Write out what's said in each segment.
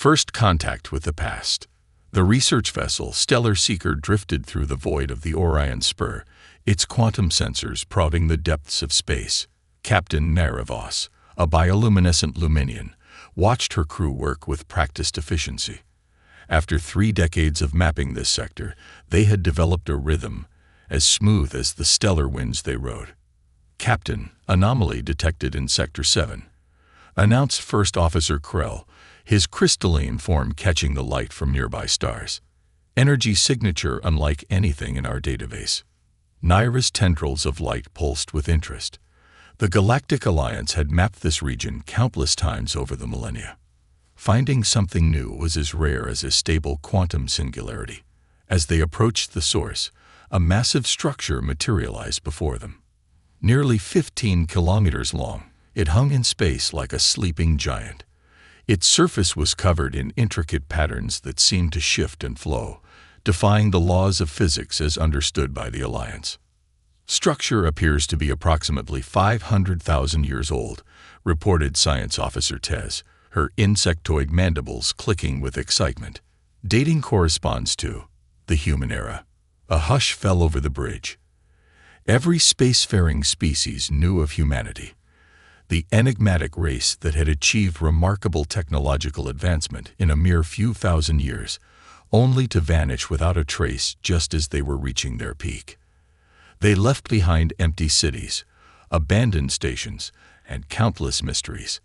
First contact with the past. The research vessel Stellar Seeker drifted through the void of the Orion Spur, its quantum sensors prodding the depths of space. Captain Naira Voss, a bioluminescent Luminian, watched her crew work with practiced efficiency. After 3 decades of mapping this sector, they had developed a rhythm, as smooth as the stellar winds they rode. "Captain, anomaly detected in Sector 7," announced First Officer Krell, his crystalline form catching the light from nearby stars. "Energy signature unlike anything in our database." Naira's tendrils of light pulsed with interest. The Galactic Alliance had mapped this region countless times over the millennia. Finding something new was as rare as a stable quantum singularity. As they approached the source, a massive structure materialized before them. Nearly 15 kilometers long, it hung in space like a sleeping giant. Its surface was covered in intricate patterns that seemed to shift and flow, defying the laws of physics as understood by the Alliance. "Structure appears to be approximately 500,000 years old," reported Science Officer Tez, her insectoid mandibles clicking with excitement. "Dating corresponds to the human era." A hush fell over the bridge. Every spacefaring species knew of humanity, the enigmatic race that had achieved remarkable technological advancement in a mere few thousand years, only to vanish without a trace just as they were reaching their peak. They left behind empty cities, abandoned stations, and countless mysteries.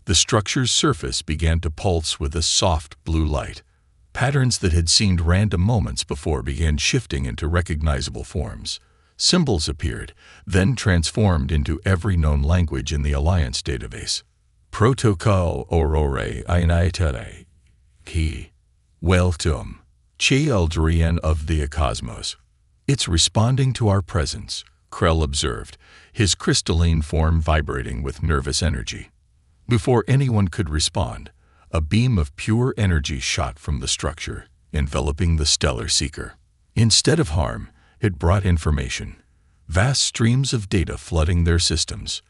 The structure's surface began to pulse with a soft blue light. Patterns that had seemed random moments before began shifting into recognizable forms. Symbols appeared, then transformed into every known language in the Alliance database. "Protocol Aurore Initere Ki Weltum Chi Eldrian of the Cosmos." "It's responding to our presence," Krell observed, his crystalline form vibrating with nervous energy. Before anyone could respond, a beam of pure energy shot from the structure, enveloping the Stellar Seeker. Instead of harm, it brought information, vast streams of data flooding their systems.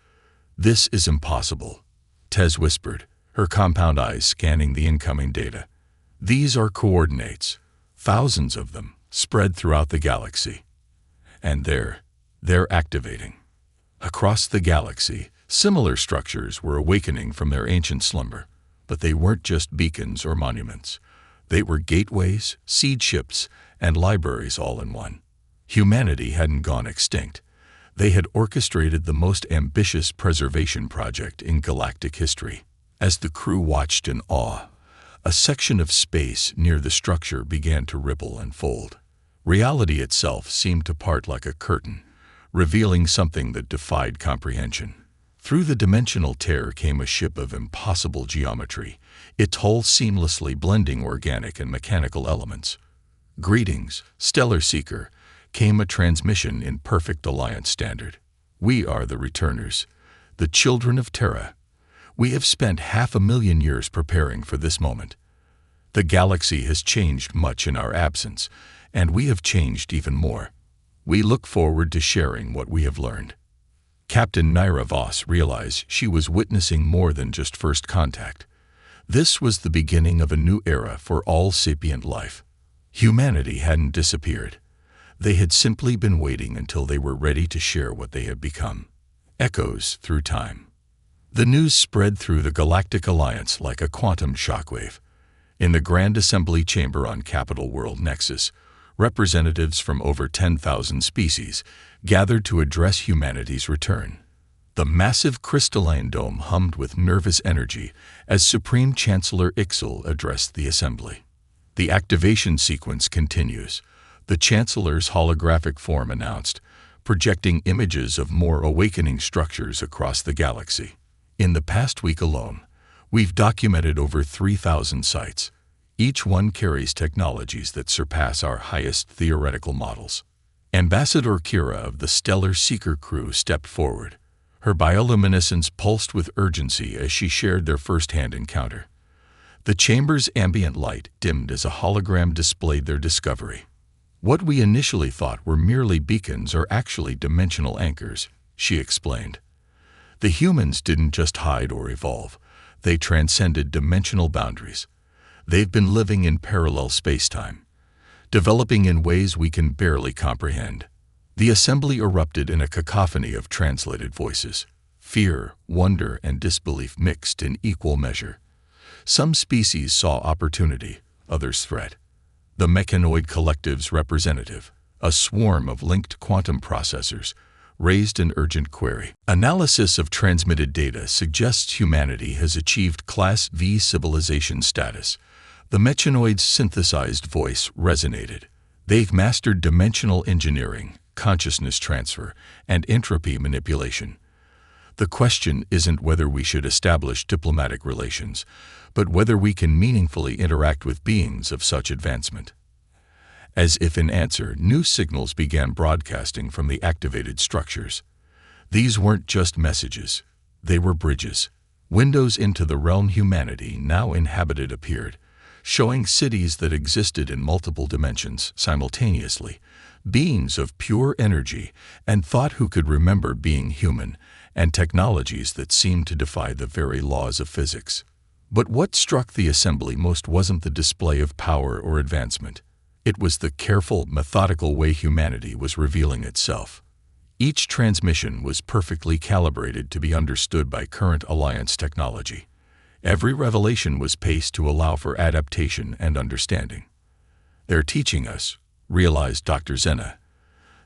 "This is impossible," Tez whispered, her compound eyes scanning the incoming data. "These are coordinates, thousands of them, spread throughout the galaxy. And they're activating." Across the galaxy, similar structures were awakening from their ancient slumber, but they weren't just beacons or monuments. They were gateways, seed ships, and libraries all in one. Humanity hadn't gone extinct. They had orchestrated the most ambitious preservation project in galactic history. As the crew watched in awe, a section of space near the structure began to ripple and fold. Reality itself seemed to part like a curtain, revealing something that defied comprehension. Through the dimensional tear came a ship of impossible geometry, its hull seamlessly blending organic and mechanical elements. "Greetings, Stellar Seeker," came a transmission in perfect Alliance standard. "We are the returners, the children of Terra. We have spent 500,000 years preparing for this moment. The galaxy has changed much in our absence, and we have changed even more. We look forward to sharing what we have learned." Captain Naira Voss realized she was witnessing more than just first contact. This was the beginning of a new era for all sapient life. Humanity hadn't disappeared. They had simply been waiting until they were ready to share what they had become. Echoes through time. The news spread through the Galactic Alliance like a quantum shockwave. In the Grand Assembly Chamber on Capital World Nexus, representatives from over 10,000 species gathered to address humanity's return. The massive crystalline dome hummed with nervous energy as Supreme Chancellor Ixel addressed the assembly. "The activation sequence continues," the Chancellor's holographic form announced, projecting images of more awakening structures across the galaxy. "In the past week alone, we've documented over 3,000 sites. Each one carries technologies that surpass our highest theoretical models." Ambassador Kira of the Stellar Seeker crew stepped forward. Her bioluminescence pulsed with urgency as she shared their first-hand encounter. The chamber's ambient light dimmed as a hologram displayed their discovery. "What we initially thought were merely beacons are actually dimensional anchors," she explained. "The humans didn't just hide or evolve. They transcended dimensional boundaries. They've been living in parallel space-time, developing in ways we can barely comprehend. The assembly erupted in a cacophony of translated voices. Fear, wonder, and disbelief mixed in equal measure. Some species saw opportunity, others threat. The mechanoid collective's representative, a swarm of linked quantum processors, raised an urgent query. Analysis of transmitted data suggests humanity has achieved Class V civilization status. The mechanoid's synthesized voice resonated. They've mastered dimensional engineering, consciousness transfer, and entropy manipulation. The question isn't whether we should establish diplomatic relations, but whether we can meaningfully interact with beings of such advancement. As if in answer, new signals began broadcasting from the activated structures. These weren't just messages, they were bridges. Windows into the realm humanity now inhabited appeared, showing cities that existed in multiple dimensions simultaneously, beings of pure energy and thought who could remember being human, and technologies that seemed to defy the very laws of physics. But what struck the assembly most wasn't the display of power or advancement. It was the careful, methodical way humanity was revealing itself. Each transmission was perfectly calibrated to be understood by current Alliance technology. Every revelation was paced to allow for adaptation and understanding. "They're teaching us," realized Dr. Zenna,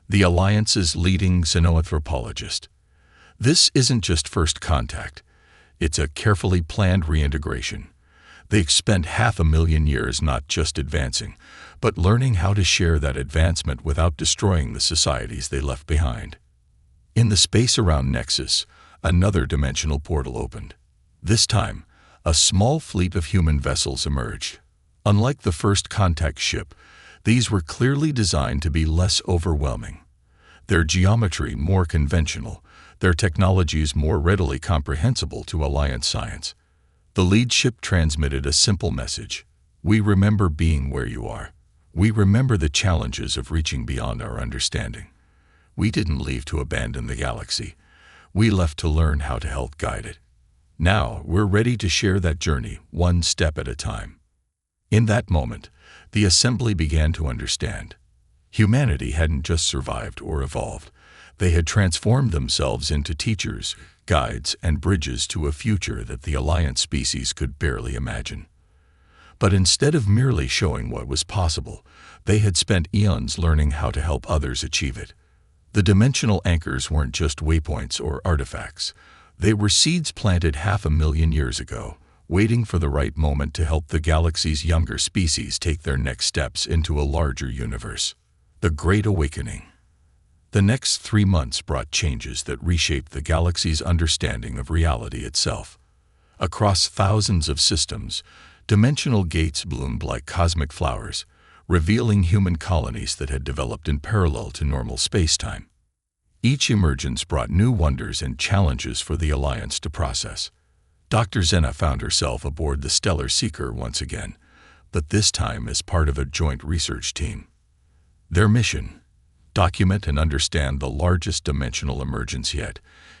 the Alliance's leading xenoanthropologist. "This isn't just first contact. It's a carefully planned reintegration. They've spent 500,000 years not just advancing, but learning how to share that advancement without destroying the societies they left behind." In the space around Nexus, another dimensional portal opened. This time, a small fleet of human vessels emerged. Unlike the first contact ship, these were clearly designed to be less overwhelming. Their geometry more conventional, their technologies more readily comprehensible to Alliance science. The lead ship transmitted a simple message: "We remember being where you are. We remember the challenges of reaching beyond our understanding. We didn't leave to abandon the galaxy. We left to learn how to help guide it. Now we're ready to share that journey, one step at a time." In that moment, the assembly began to understand. Humanity hadn't just survived or evolved. They had transformed themselves into teachers, guides, and bridges to a future that the Alliance species could barely imagine. But instead of merely showing what was possible, they had spent eons learning how to help others achieve it. The dimensional anchors weren't just waypoints or artifacts. They were seeds planted 500,000 years ago, waiting for the right moment to help the galaxy's younger species take their next steps into a larger universe. The Great Awakening. The next 3 months brought changes that reshaped the galaxy's understanding of reality itself. Across thousands of systems, dimensional gates bloomed like cosmic flowers, revealing human colonies that had developed in parallel to normal space-time. Each emergence brought new wonders and challenges for the Alliance to process. Dr. Zenna found herself aboard the Stellar Seeker once again, but this time as part of a joint research team. Their mission: document and understand the largest dimensional emergence yet,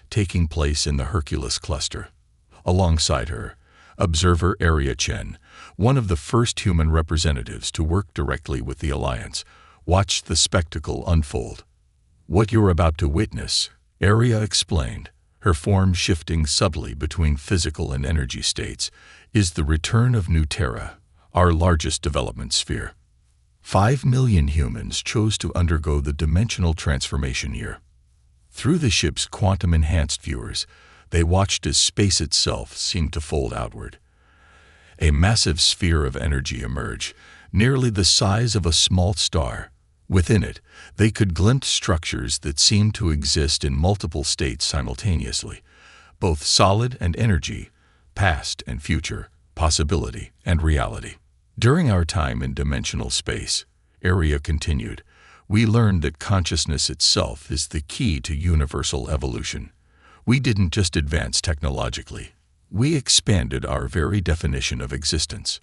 taking place in the Hercules cluster. Alongside her, observer Area Chen, one of the first human representatives to work directly with the Alliance, watched the spectacle unfold. "What you're about to witness," Area explained, her form shifting subtly between physical and energy states, "is the return of New Terra, our largest development sphere. 5 million humans chose to undergo the dimensional transformation here. Through the ship's quantum-enhanced viewers, they watched as space itself seemed to fold outward. A massive sphere of energy emerged, nearly the size of a small star. Within it, they could glimpse structures that seemed to exist in multiple states simultaneously, both solid and energy, past and future, possibility and reality. During our time in dimensional space," Area continued, "we learned that consciousness itself is the key to universal evolution. We didn't just advance technologically. We expanded our very definition of existence.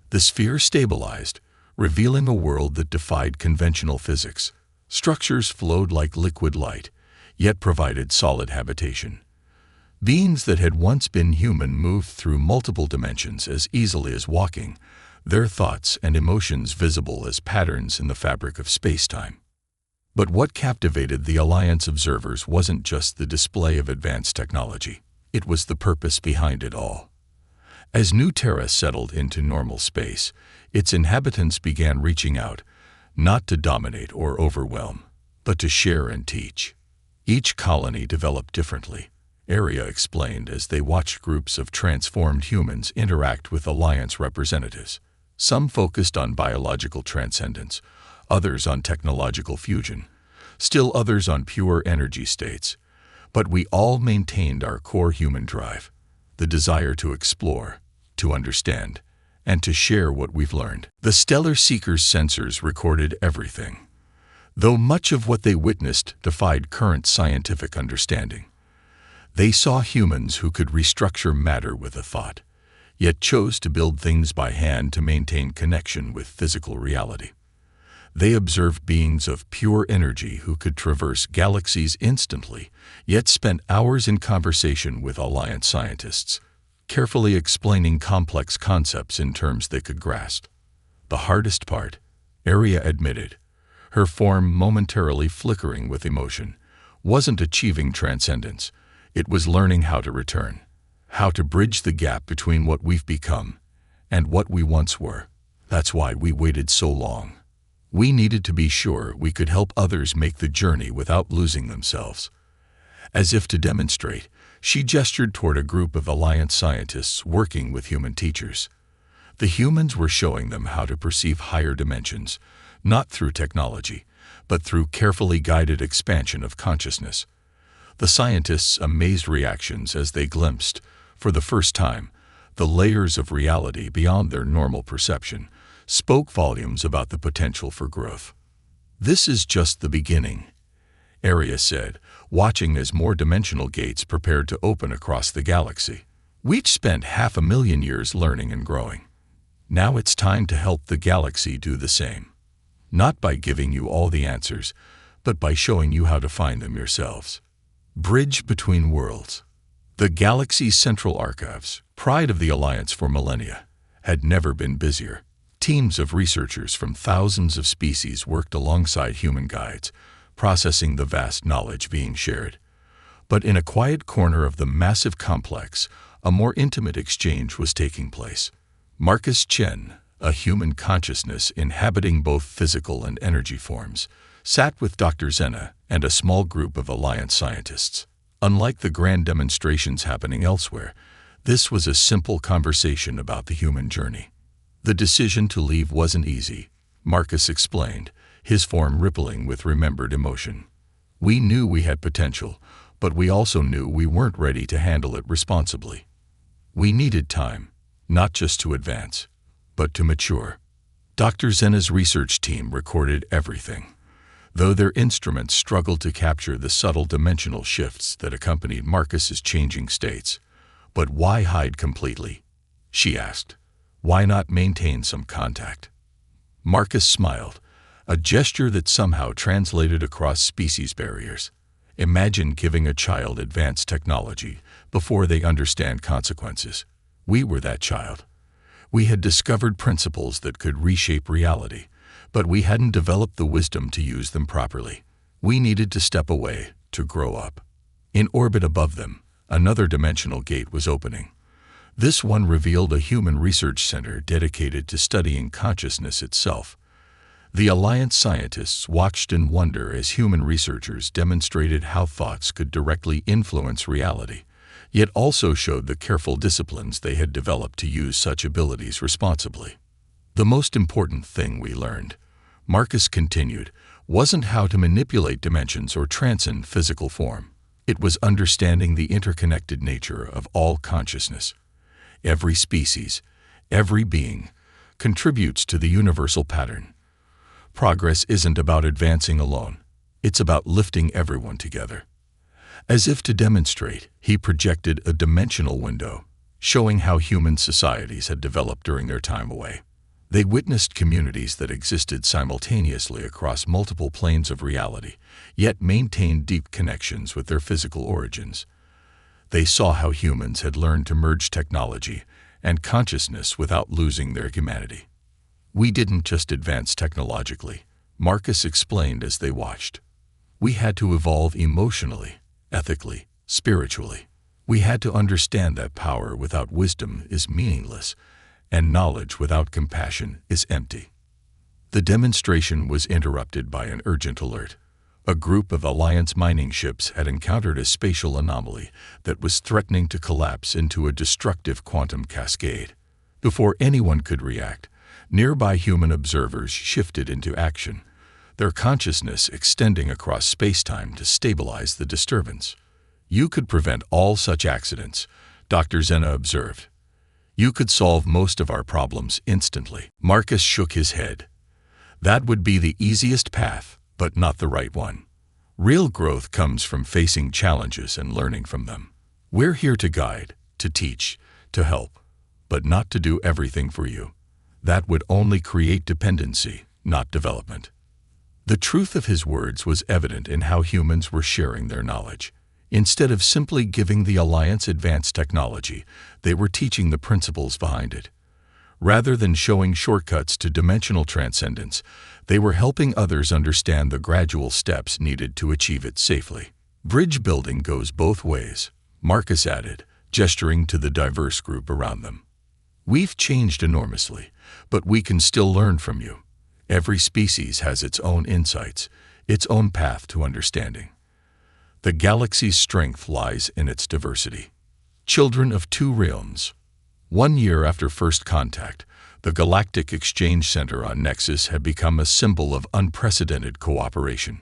The sphere stabilized, revealing a world that defied conventional physics. Structures flowed like liquid light, yet provided solid habitation. Beings that had once been human moved through multiple dimensions as easily as walking, their thoughts and emotions visible as patterns in the fabric of space-time. But what captivated the Alliance observers wasn't just the display of advanced technology. It was the purpose behind it all. As New Terra settled into normal space, its inhabitants began reaching out, not to dominate or overwhelm, but to share and teach. Each colony developed differently, Area explained as they watched groups of transformed humans interact with Alliance representatives. Some focused on biological transcendence, others on technological fusion, still others on pure energy states. But we all maintained our core human drive, the desire to explore, to understand, and to share what we've learned. The Stellar Seeker's sensors recorded everything, though much of what they witnessed defied current scientific understanding. They saw humans who could restructure matter with a thought, yet chose to build things by hand to maintain connection with physical reality. They observed beings of pure energy who could traverse galaxies instantly, yet spent hours in conversation with Alliance scientists, carefully explaining complex concepts in terms they could grasp. The hardest part, Area admitted, her form momentarily flickering with emotion, wasn't achieving transcendence. It was learning how to return, how to bridge the gap between what we've become and what we once were. That's why we waited so long. We needed to be sure we could help others make the journey without losing themselves. As if to demonstrate, she gestured toward a group of Alliance scientists working with human teachers. The humans were showing them how to perceive higher dimensions, not through technology, but through carefully guided expansion of consciousness. The scientists' amazed reactions as they glimpsed, for the first time, the layers of reality beyond their normal perception, spoke volumes about the potential for growth. This is just the beginning, Area said, watching as more dimensional gates prepared to open across the galaxy. We'd spent 500,000 years learning and growing. Now it's time to help the galaxy do the same. Not by giving you all the answers, but by showing you how to find them yourselves. Bridge between worlds. The galaxy's central archives, pride of the Alliance for millennia, had never been busier. Teams of researchers from thousands of species worked alongside human guides, processing the vast knowledge being shared. But in a quiet corner of the massive complex, a more intimate exchange was taking place. Marcus Chen, a human consciousness inhabiting both physical and energy forms, sat with Dr. Zena and a small group of Alliance scientists. Unlike the grand demonstrations happening elsewhere, this was a simple conversation about the human journey. The decision to leave wasn't easy, Marcus explained, his form rippling with remembered emotion. We knew we had potential, but we also knew we weren't ready to handle it responsibly. We needed time, not just to advance, but to mature. Dr. Zena's research team recorded everything, though their instruments struggled to capture the subtle dimensional shifts that accompanied Marcus's changing states. But why hide completely? She asked. Why not maintain some contact? Marcus smiled, a gesture that somehow translated across species barriers. Imagine giving a child advanced technology before they understand consequences. We were that child. We had discovered principles that could reshape reality, but we hadn't developed the wisdom to use them properly. We needed to step away, to grow up. In orbit above them, another dimensional gate was opening. This one revealed a human research center dedicated to studying consciousness itself. The Alliance scientists watched in wonder as human researchers demonstrated how thoughts could directly influence reality, yet also showed the careful disciplines they had developed to use such abilities responsibly. The most important thing we learned, Marcus continued, wasn't how to manipulate dimensions or transcend physical form. It was understanding the interconnected nature of all consciousness. Every species, every being, contributes to the universal pattern. Progress isn't about advancing alone. It's about lifting everyone together. As if to demonstrate, he projected a dimensional window, showing how human societies had developed during their time away. They witnessed communities that existed simultaneously across multiple planes of reality, yet maintained deep connections with their physical origins. They saw how humans had learned to merge technology and consciousness without losing their humanity. We didn't just advance technologically, Marcus explained as they watched. We had to evolve emotionally, ethically, spiritually. We had to understand that power without wisdom is meaningless, and knowledge without compassion is empty. The demonstration was interrupted by an urgent alert. A group of Alliance mining ships had encountered a spatial anomaly that was threatening to collapse into a destructive quantum cascade. Before anyone could react, nearby human observers shifted into action, their consciousness extending across space-time to stabilize the disturbance. You could prevent all such accidents, Dr. Zena observed. You could solve most of our problems instantly. Marcus shook his head. That would be the easiest path, but not the right one. Real growth comes from facing challenges and learning from them. We're here to guide, to teach, to help, but not to do everything for you. That would only create dependency, not development. The truth of his words was evident in how humans were sharing their knowledge. Instead of simply giving the Alliance advanced technology, they were teaching the principles behind it. Rather than showing shortcuts to dimensional transcendence, they were helping others understand the gradual steps needed to achieve it safely. Bridge building goes both ways, Marcus added, gesturing to the diverse group around them. We've changed enormously, but we can still learn from you. Every species has its own insights, its own path to understanding. The galaxy's strength lies in its diversity. Children of two realms. 1 year after first contact, the Galactic Exchange Center on Nexus had become a symbol of unprecedented cooperation.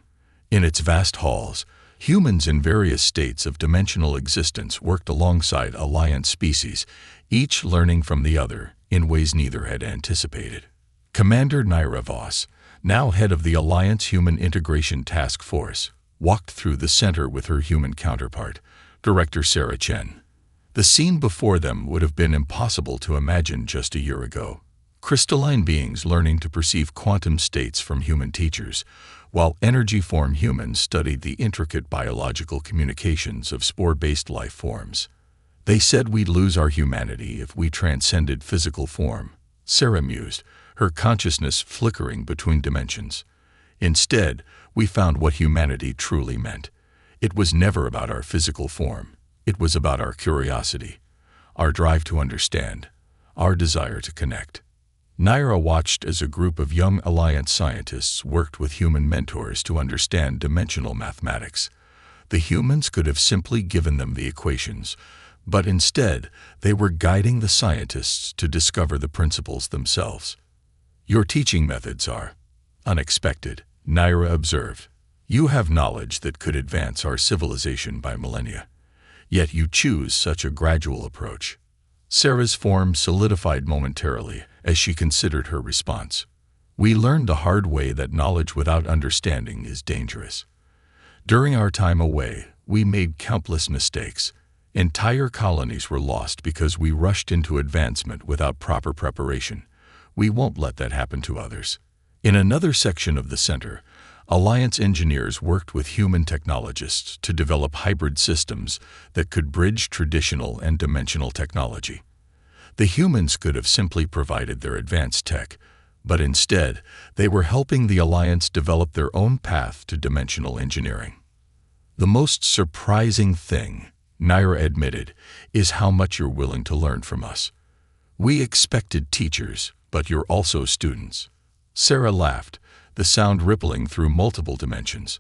In its vast halls, humans in various states of dimensional existence worked alongside Alliance species, each learning from the other in ways neither had anticipated. Commander Naira Voss, now head of the Alliance Human Integration Task Force, walked through the center with her human counterpart, Director Sarah Chen. The scene before them would have been impossible to imagine just a year ago. Crystalline beings learning to perceive quantum states from human teachers, while energy-form humans studied the intricate biological communications of spore-based life forms. They said we'd lose our humanity if we transcended physical form, Sarah mused, her consciousness flickering between dimensions. Instead, we found what humanity truly meant. It was never about our physical form. It was about our curiosity, our drive to understand, our desire to connect. Naira watched as a group of young Alliance scientists worked with human mentors to understand dimensional mathematics. The humans could have simply given them the equations, but instead they were guiding the scientists to discover the principles themselves. Your teaching methods are unexpected, Naira observed. You have knowledge that could advance our civilization by millennia. Yet you choose such a gradual approach. Sarah's form solidified momentarily as she considered her response. We learned the hard way that knowledge without understanding is dangerous. During our time away, we made countless mistakes. Entire colonies were lost because we rushed into advancement without proper preparation. We won't let that happen to others. In another section of the center, Alliance engineers worked with human technologists to develop hybrid systems that could bridge traditional and dimensional technology. The humans could have simply provided their advanced tech, but instead, they were helping the Alliance develop their own path to dimensional engineering. The most surprising thing, Naira admitted, is how much you're willing to learn from us. We expected teachers, but you're also students. Sarah laughed, the sound rippling through multiple dimensions.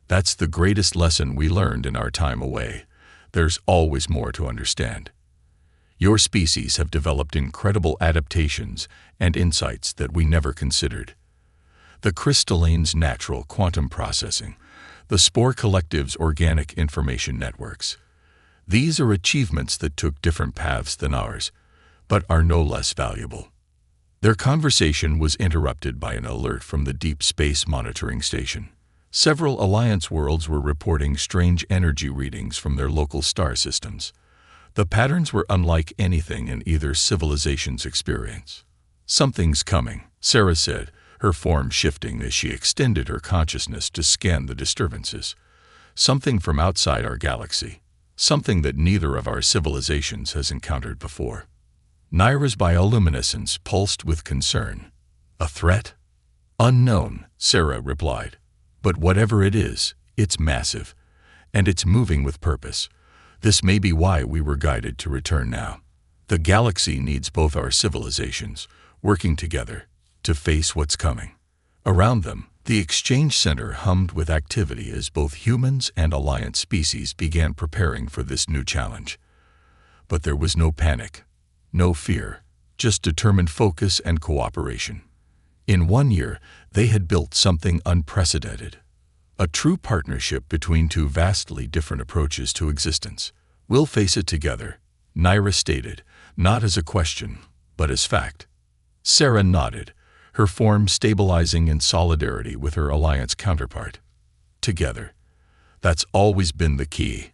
That's the greatest lesson we learned in our time away. There's always more to understand. Your species have developed incredible adaptations and insights that we never considered. The crystalline's natural quantum processing, the spore collective's organic information networks. These are achievements that took different paths than ours, but are no less valuable. Their conversation was interrupted by an alert from the Deep Space Monitoring Station. Several Alliance worlds were reporting strange energy readings from their local star systems. The patterns were unlike anything in either civilization's experience. Something's coming, Sarah said, her form shifting as she extended her consciousness to scan the disturbances. Something from outside our galaxy. something that neither of our civilizations has encountered before. Naira's bioluminescence pulsed with concern. A threat? Unknown, Sarah replied. But whatever it is, it's massive, and it's moving with purpose. This may be why we were guided to return now. The galaxy needs both our civilizations, working together, to face what's coming. Around them, the exchange center hummed with activity as both humans and Alliance species began preparing for this new challenge. But there was no panic, no fear, just determined focus and cooperation. In 1 year, they had built something unprecedented. A true partnership between two vastly different approaches to existence. We'll face it together, Naira stated, not as a question, but as fact. Sarah nodded, her form stabilizing in solidarity with her Alliance counterpart. Together. That's always been the key.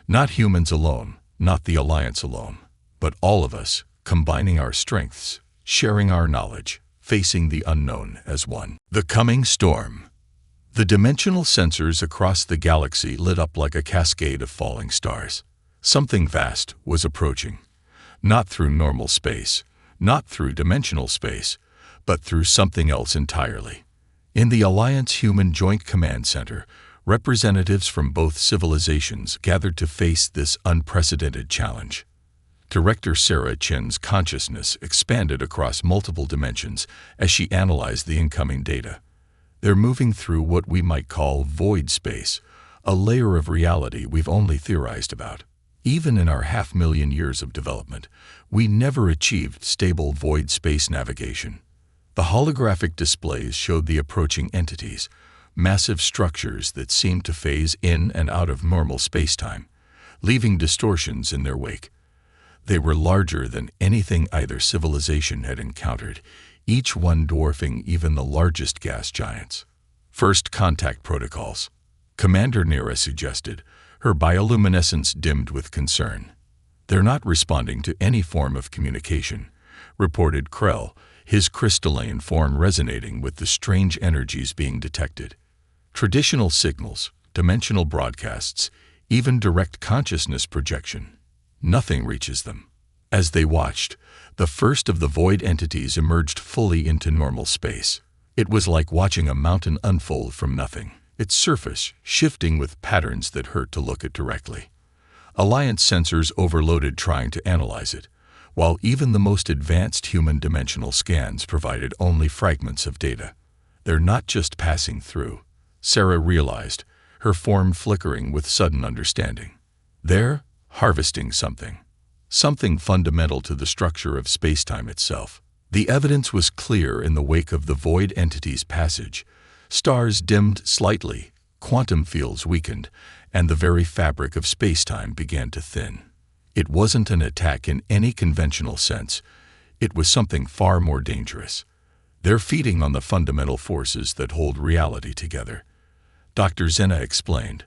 Not humans alone, not the Alliance alone, but all of us, combining our strengths, sharing our knowledge, facing the unknown as one. The coming storm. The dimensional sensors across the galaxy lit up like a cascade of falling stars. Something vast was approaching. Not through normal space, not through dimensional space, but through something else entirely. In the Alliance Human Joint Command Center, representatives from both civilizations gathered to face this unprecedented challenge. Director Sarah Chen's consciousness expanded across multiple dimensions as she analyzed the incoming data. They're moving through what we might call void space, a layer of reality we've only theorized about. Even in our 500,000 years of development, we never achieved stable void space navigation. The holographic displays showed the approaching entities, massive structures that seemed to phase in and out of normal spacetime, leaving distortions in their wake. They were larger than anything either civilization had encountered, each one dwarfing even the largest gas giants. First contact protocols, Commander Nera suggested, her bioluminescence dimmed with concern. They're not responding to any form of communication, reported Krell, his crystalline form resonating with the strange energies being detected. Traditional signals, dimensional broadcasts, even direct consciousness projection. Nothing reaches them. As they watched, the first of the void entities emerged fully into normal space. It was like watching a mountain unfold from nothing, its surface shifting with patterns that hurt to look at directly. Alliance sensors overloaded trying to analyze it, while even the most advanced human dimensional scans provided only fragments of data. They're not just passing through, Sarah realized, her form flickering with sudden understanding. They're harvesting something fundamental to the structure of spacetime itself. The evidence was clear in the wake of the void entity's passage. Stars dimmed slightly, quantum fields weakened, and the very fabric of spacetime began to thin. It wasn't an attack in any conventional sense. It was something far more dangerous. They're feeding on the fundamental forces that hold reality together, Dr. Zena explained,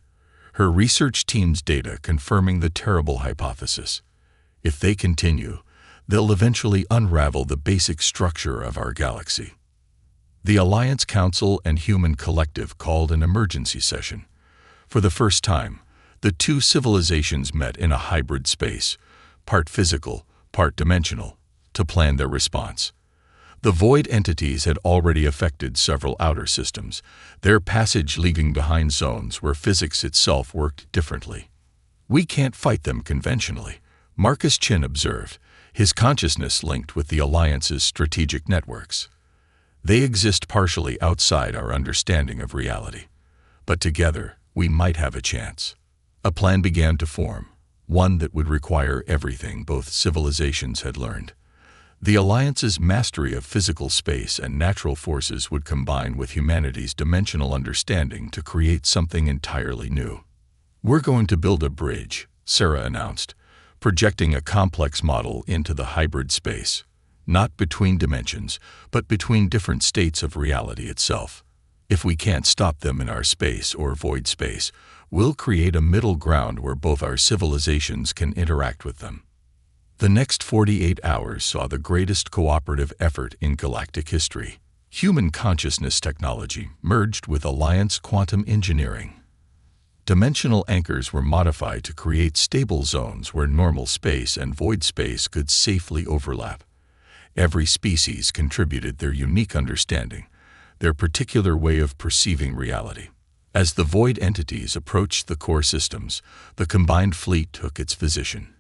her research team's data confirming the terrible hypothesis. If they continue, they'll eventually unravel the basic structure of our galaxy. The Alliance Council and Human Collective called an emergency session. For the first time, the two civilizations met in a hybrid space, part physical, part dimensional, to plan their response. The void entities had already affected several outer systems, their passage leaving behind zones where physics itself worked differently. We can't fight them conventionally, Marcus Chin observed, his consciousness linked with the Alliance's strategic networks. They exist partially outside our understanding of reality. But together, we might have a chance. A plan began to form, one that would require everything both civilizations had learned. The Alliance's mastery of physical space and natural forces would combine with humanity's dimensional understanding to create something entirely new. We're going to build a bridge, Sarah announced, projecting a complex model into the hybrid space, not between dimensions, but between different states of reality itself. If we can't stop them in our space or void space, we'll create a middle ground where both our civilizations can interact with them. The next 48 hours saw the greatest cooperative effort in galactic history. Human consciousness technology merged with Alliance quantum engineering. Dimensional anchors were modified to create stable zones where normal space and void space could safely overlap. Every species contributed their unique understanding, their particular way of perceiving reality. As the void entities approached the core systems, the combined fleet took its position.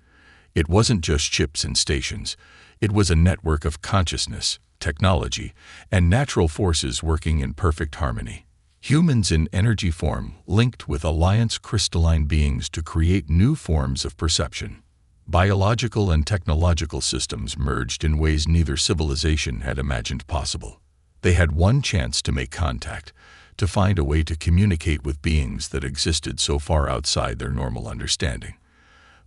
It wasn't just ships and stations. It was a network of consciousness, technology, and natural forces working in perfect harmony. Humans in energy form linked with Alliance crystalline beings to create new forms of perception. Biological and technological systems merged in ways neither civilization had imagined possible. They had one chance to make contact, to find a way to communicate with beings that existed so far outside their normal understanding.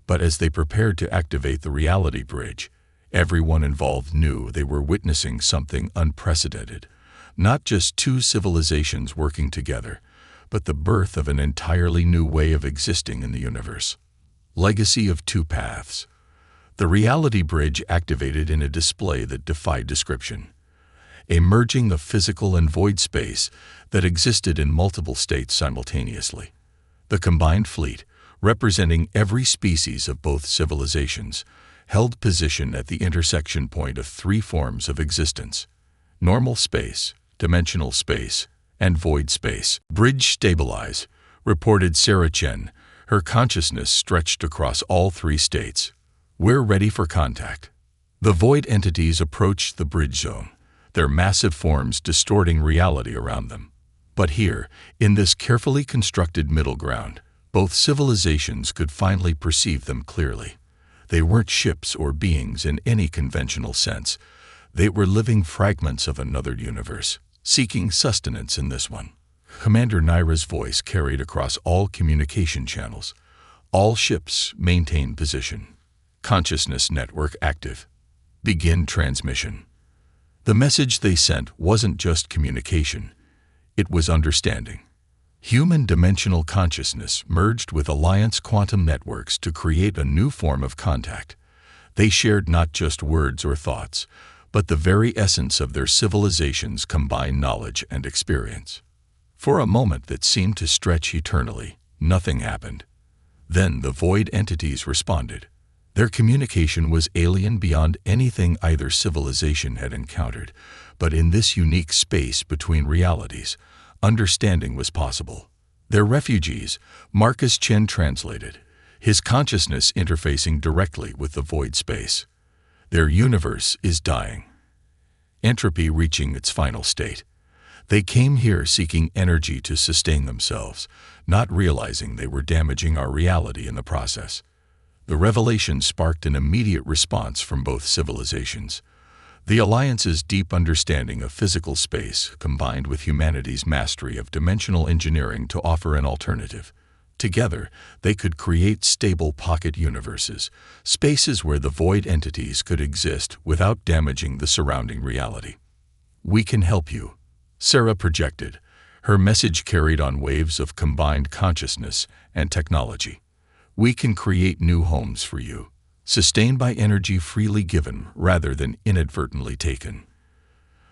But as they prepared to activate the reality bridge, everyone involved knew they were witnessing something unprecedented. Not just two civilizations working together, but the birth of an entirely new way of existing in the universe. Legacy of Two Paths. The reality bridge activated in a display that defied description. A merging of physical and void space that existed in multiple states simultaneously. The combined fleet, representing every species of both civilizations, held position at the intersection point of three forms of existence: normal space, dimensional space, and void space. Bridge stabilize, reported Sarah Chen, her consciousness stretched across all three states. We're ready for contact. The void entities approached the bridge zone, their massive forms distorting reality around them. But here, in this carefully constructed middle ground, both civilizations could finally perceive them clearly. They weren't ships or beings in any conventional sense. They were living fragments of another universe, seeking sustenance in this one. Commander Naira's voice carried across all communication channels. All ships maintain position. Consciousness network active. Begin transmission. The message they sent wasn't just communication. It was understanding. Human dimensional consciousness merged with Alliance quantum networks to create a new form of contact. They shared not just words or thoughts, but the very essence of their civilization's combined knowledge and experience. For a moment that seemed to stretch eternally, nothing happened. Then the void entities responded. Their communication was alien beyond anything either civilization had encountered, but in this unique space between realities, understanding was possible. They're refugees, Marcus Chen translated, his consciousness interfacing directly with the void space. Their universe is dying. Entropy reaching its final state. They came here seeking energy to sustain themselves, not realizing they were damaging our reality in the process. The revelation sparked an immediate response from both civilizations. The Alliance's deep understanding of physical space combined with humanity's mastery of dimensional engineering to offer an alternative. Together, they could create stable pocket universes, spaces where the void entities could exist without damaging the surrounding reality. We can help you, Sarah projected, her message carried on waves of combined consciousness and technology. We can create new homes for you, sustained by energy freely given rather than inadvertently taken.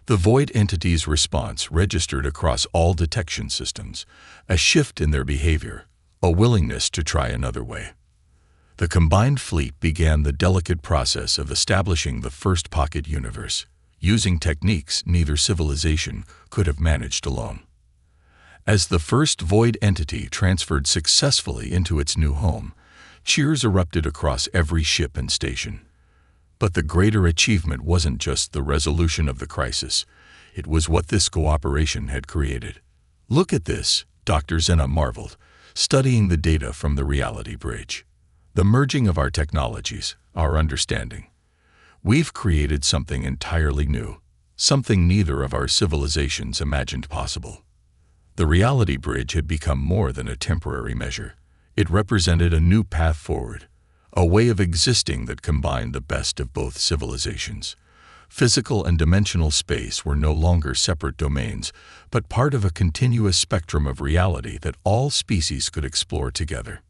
The void entity's response registered across all detection systems, a shift in their behavior, a willingness to try another way. The combined fleet began the delicate process of establishing the first pocket universe, using techniques neither civilization could have managed alone. As the first void entity transferred successfully into its new home, cheers erupted across every ship and station. But the greater achievement wasn't just the resolution of the crisis. It was what this cooperation had created. Look at this, Dr. Zena marveled, studying the data from the reality bridge. The merging of our technologies, our understanding. We've created something entirely new, something neither of our civilizations imagined possible. The reality bridge had become more than a temporary measure. It represented a new path forward, a way of existing that combined the best of both civilizations. Physical and dimensional space were no longer separate domains, but part of a continuous spectrum of reality that all species could explore together.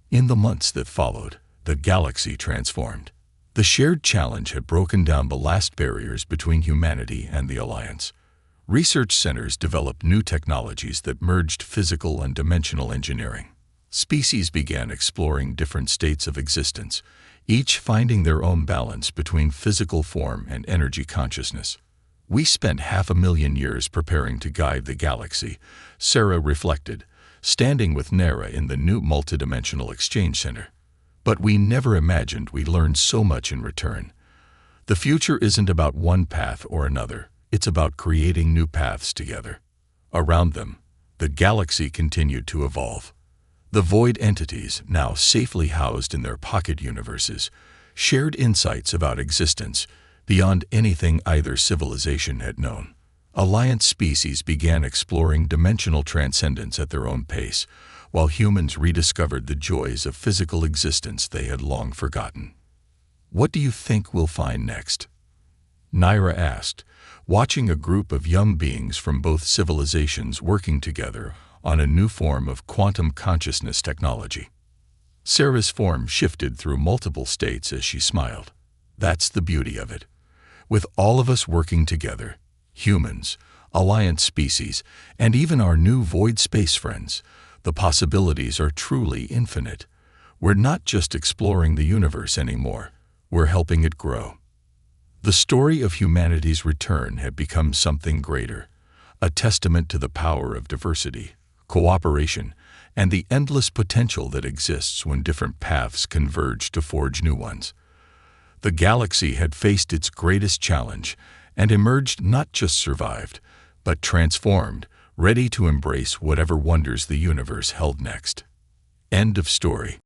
In the months that followed, the galaxy transformed. The shared challenge had broken down the last barriers between humanity and the Alliance. Research centers developed new technologies that merged physical and dimensional engineering. Species began exploring different states of existence, each finding their own balance between physical form and energy consciousness. We spent 500,000 years preparing to guide the galaxy, Sarah reflected, standing with Nera in the new multidimensional exchange center. But we never imagined we'd learn so much in return. The future isn't about one path or another, it's about creating new paths together. Around them, the galaxy continued to evolve. The void entities, now safely housed in their pocket universes, shared insights about existence beyond anything either civilization had known. Alliance species began exploring dimensional transcendence at their own pace, while humans rediscovered the joys of physical existence they had long forgotten. "What do you think we'll find next?" Naira asked, watching a group of young beings from both civilizations working together on a new form of quantum consciousness technology. Sarah's form shifted through multiple states as she smiled. "That's the beauty of it. With all of us working together, humans, alliance species, and even our new void space friends, the possibilities are truly infinite. We're not just exploring the universe anymore, we're helping it grow." The story of humanity's return had become something greater, a testament to the power of diversity, cooperation, and the endless potential that exists when different paths converge to forge new ones. The galaxy had faced its greatest challenge and emerged not just survived, but transformed, ready to embrace whatever wonders the universe held next. End of story.